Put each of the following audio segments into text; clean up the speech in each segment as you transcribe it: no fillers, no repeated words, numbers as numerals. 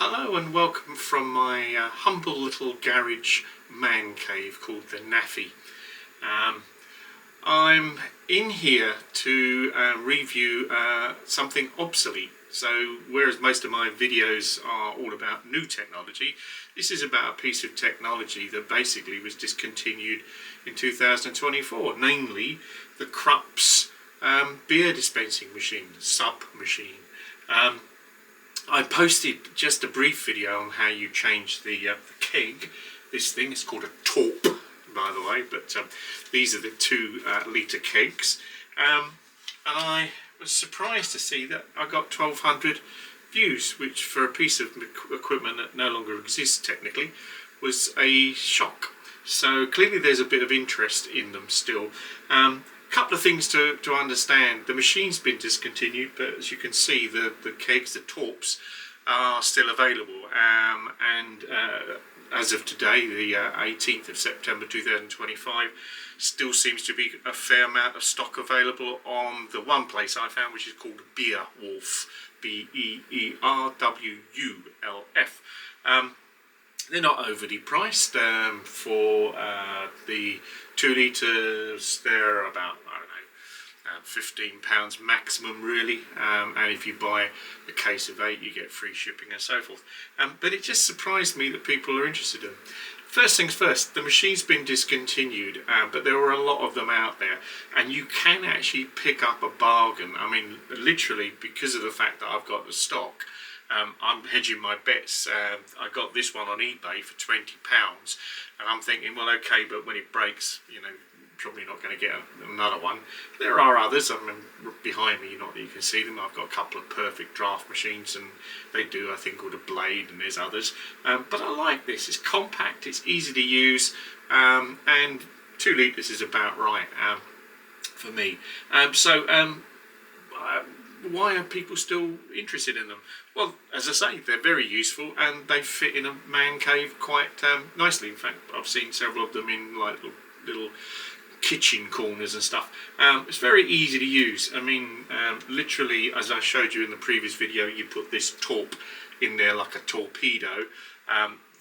Hello and welcome from my humble little garage man cave called the NAAFI. I'm in here to review something obsolete. So whereas most of my videos are all about new technology, this is about a piece of technology that basically was discontinued in 2024, namely the Krups beer dispensing machine, Sub machine. I posted just a brief video on how you change the keg. This thing is called a torp, by the way, but these are the 2 litre kegs. And I was surprised to see that I got 1,200 views, which for a piece of equipment that no longer exists technically was a shock. So clearly there's a bit of interest in them still. Couple of things to understand. The machine's been discontinued, but as you can see, the kegs, the torps, are still available. And as of today, the 18th of September 2025, still seems to be a fair amount of stock available on the one place I found, which is called Beerwulf, Beerwulf. They're not overly priced. For the 2 litres, they're about, £15 maximum really, and if you buy a case of 8 you get free shipping and so forth. But it just surprised me that people are interested in them. First things first, the machine's been discontinued, but there were a lot of them out there, and you can actually pick up a bargain. I mean, literally, because of the fact that I've got the stock, I'm hedging my bets. I got this one on eBay for £20, and I'm thinking, well, okay, but when it breaks, probably not going to get another one. There are others. I mean, behind me, not that you can see them. I've got a couple of perfect draft machines, and they do a thing called a blade, and there's others. But I like this. It's compact. It's easy to use, and 2 litres is about right for me. Why are people still interested in them? Well, as I say, they're very useful, and they fit in a man cave quite nicely. In fact, I've seen several of them in like little kitchen corners and stuff. It's very easy to use. I mean, literally, as I showed you in the previous video, you put this torp in there like a torpedo.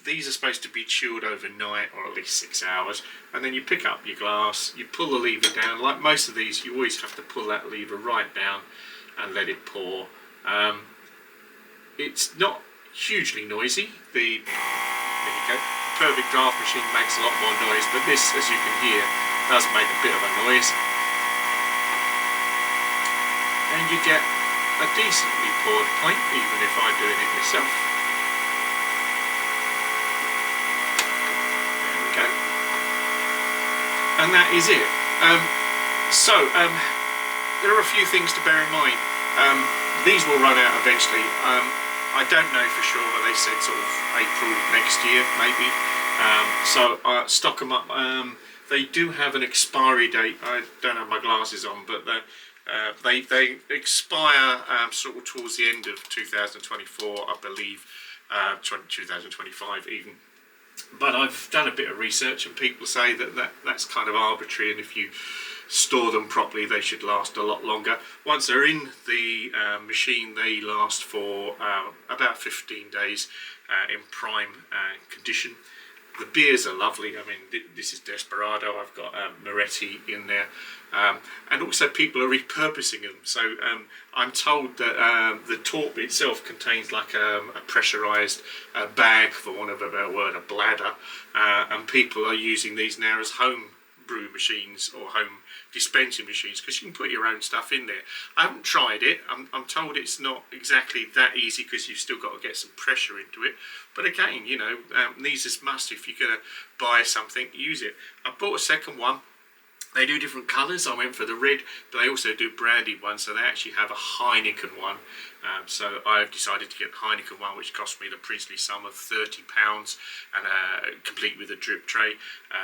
These are supposed to be chilled overnight, or at least 6 hours, and then you pick up your glass, you pull the lever down. Like most of these, you always have to pull that lever right down and let it pour. It's not hugely noisy. There you go. The perfect draft machine makes a lot more noise, but this, as you can hear, does make a bit of a noise. And you get a decently poured pint, even if I'm doing it myself. There we go. And that is it. There are a few things to bear in mind. These will run out eventually. I don't know for sure, but they said sort of April next year, maybe. Stock them up. They do have an expiry date. I don't have my glasses on, but they expire sort of towards the end of 2024, I believe, 2025 even. But I've done a bit of research, and people say that's kind of arbitrary, and if you store them properly, they should last a lot longer. Once they're in the machine, they last for about 15 days in prime condition. The beers are lovely. I mean, this is Desperado. I've got Moretti in there. And also people are repurposing them. So I'm told that the torp itself contains like a pressurised bag, for want of a better word, a bladder. And people are using these now as home brew machines or home dispensing machines, because you can put your own stuff in there. I haven't tried it. I'm told it's not exactly that easy, because you've still got to get some pressure into it. But again, these is must. If you're going to buy something, use it. I bought a second one. They do different colours. I went for the red, but they also do branded ones, so they actually have a Heineken one. So I've decided to get the Heineken one, which cost me the princely sum of £30, and complete with a drip tray,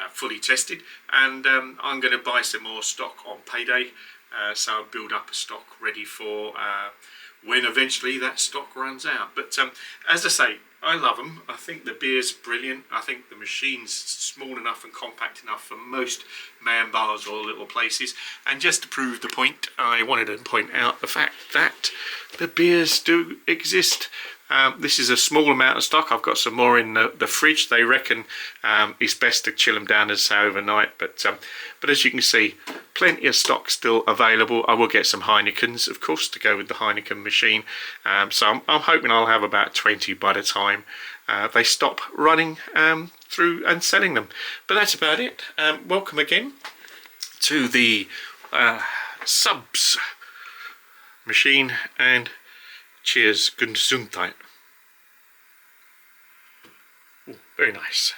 fully tested. And I'm going to buy some more stock on payday, so I'll build up a stock ready for when eventually that stock runs out. But as I say, I love them. I think the beer's brilliant. I think the machine's small enough and compact enough for most man bars or little places. And just to prove the point, I wanted to point out the fact that the beers do exist. This is a small amount of stock. I've got some more in the fridge. They reckon it's best to chill them down and say overnight. But as you can see, plenty of stock still available. I will get some Heinekens, of course, to go with the Heineken machine. So I'm hoping I'll have about 20 by the time they stop running through and selling them. But that's about it. Welcome again to the Subs machine, and cheers, Gesundheit. Ooh, very nice.